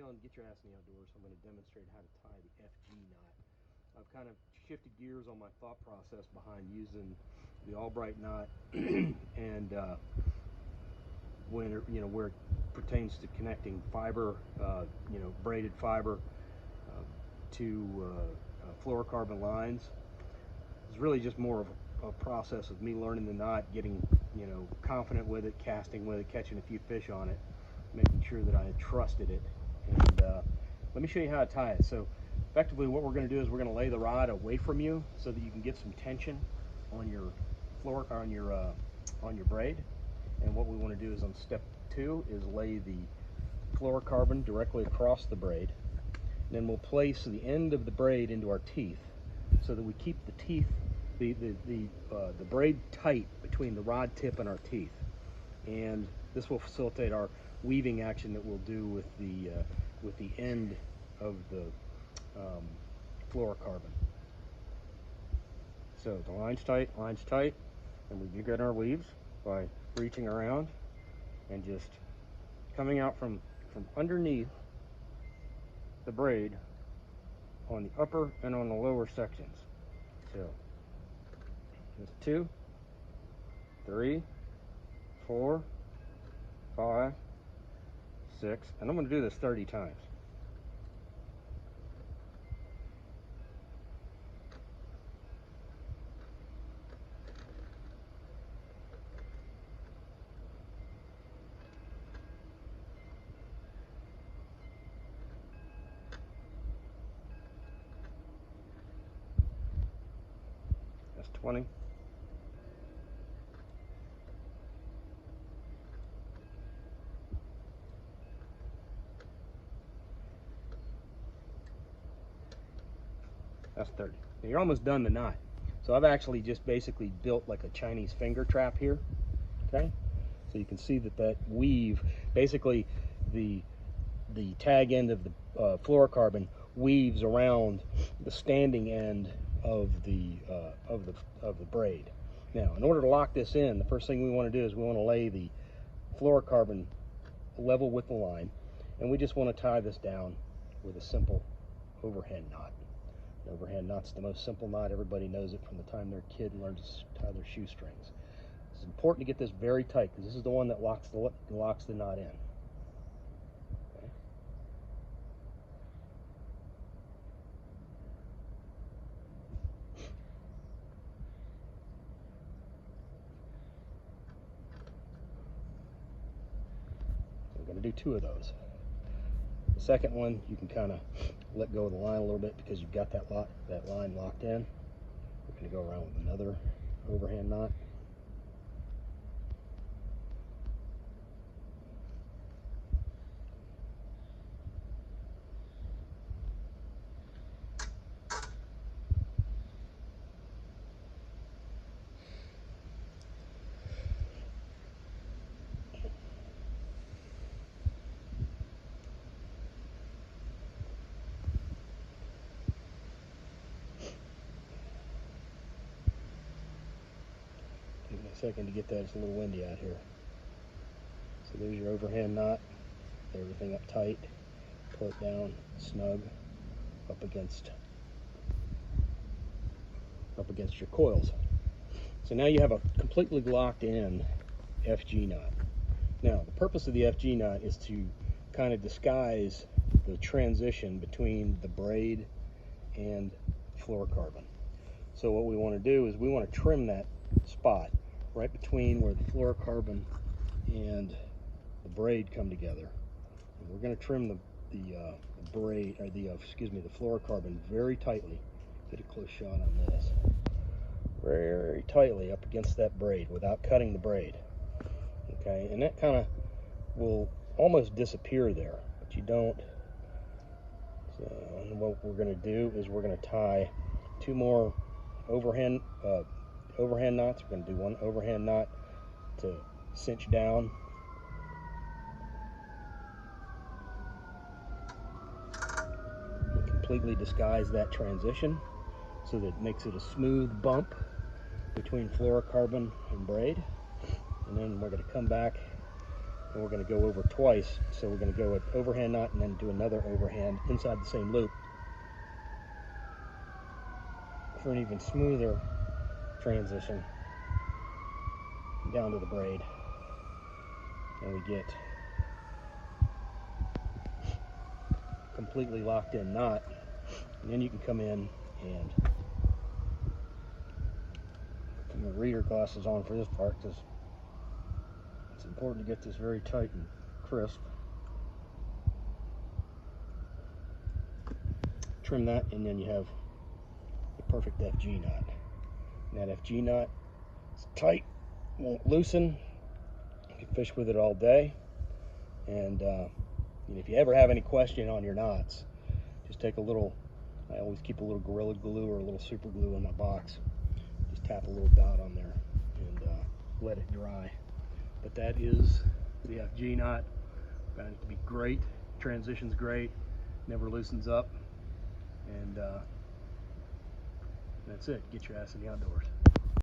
on Get Your Ass in the Outdoors, I'm going to demonstrate how to tie the FG knot. I've kind of shifted gears on my thought process behind using the Albright knot and when where it pertains to connecting fiber, braided fiber to fluorocarbon lines. It's really just more of a process of me learning the knot, getting confident with it, casting with it, catching a few fish on it, making sure that I trusted it. And let me show you how to tie it. So effectively what we're going to do is we're going to lay the rod away from you so that you can get some tension on your on your braid. And what we want to do is on step 2 is lay the fluorocarbon directly across the braid. And then we'll place the end of the braid into our teeth so that we keep the teeth, the braid tight between the rod tip and our teeth. And this will facilitate our weaving action that we'll do with the end of the fluorocarbon. So the line's tight, and we begin our weaves by reaching around and just coming out from underneath the braid on the upper and on the lower sections. So that's 2, 3, 4, 5, 6, and I'm going to do this 30 times. That's 20. That's 30. Now you're almost done the knot. So I've actually just basically built like a Chinese finger trap here. Okay? So you can see that weave, basically the tag end of the fluorocarbon weaves around the standing end of the braid. Now, in order to lock this in, the first thing we want to do is we want to lay the fluorocarbon level with the line, and we just want to tie this down with a simple overhand knot. The overhand knot's the most simple knot. Everybody knows it from the time they're a kid and learns to tie their shoestrings. It's important to get this very tight because this is the one that locks the knot in. Okay. So we're going to do 2 of those. The second one, you can kind of let go of the line a little bit because you've got that line locked in. We're going to go around with another overhand knot. Give me a second to get that. It's a little windy out here. So there's your overhand knot. Everything up tight. Pull it down snug up against your coils. So now you have a completely locked in FG knot. Now the purpose of the FG knot is to kind of disguise the transition between the braid and fluorocarbon. So what we want to do is we want to trim that spot right between where the fluorocarbon and the braid come together. And we're going to trim the braid, or the fluorocarbon very tightly. Get a close shot on this. Very tightly up against that braid without cutting the braid. Okay, and that kind of will almost disappear there, but you don't. So what we're going to do is we're going to tie 2 more overhand knots. We're going to do 1 overhand knot to cinch down. And completely disguise that transition so that it makes it a smooth bump between fluorocarbon and braid. And then we're going to come back and we're going to go over twice. So we're going to go with overhand knot and then do another overhand inside the same loop for an even smoother transition down to the braid. And we get completely locked in knot, and then you can come in and put your reader glasses on for this part, because it's important to get this very tight and crisp. Trim that, and then you have the perfect FG knot. And that FG knot is tight, won't loosen. You can fish with it all day. And if you ever have any question on your knots, just take a little, I always keep a little Gorilla Glue or a little super glue in my box. Just tap a little dot on there and let it dry. But that is the FG knot. Found it to be great. Transition's great, never loosens up, and that's it. Get your ass in the outdoors.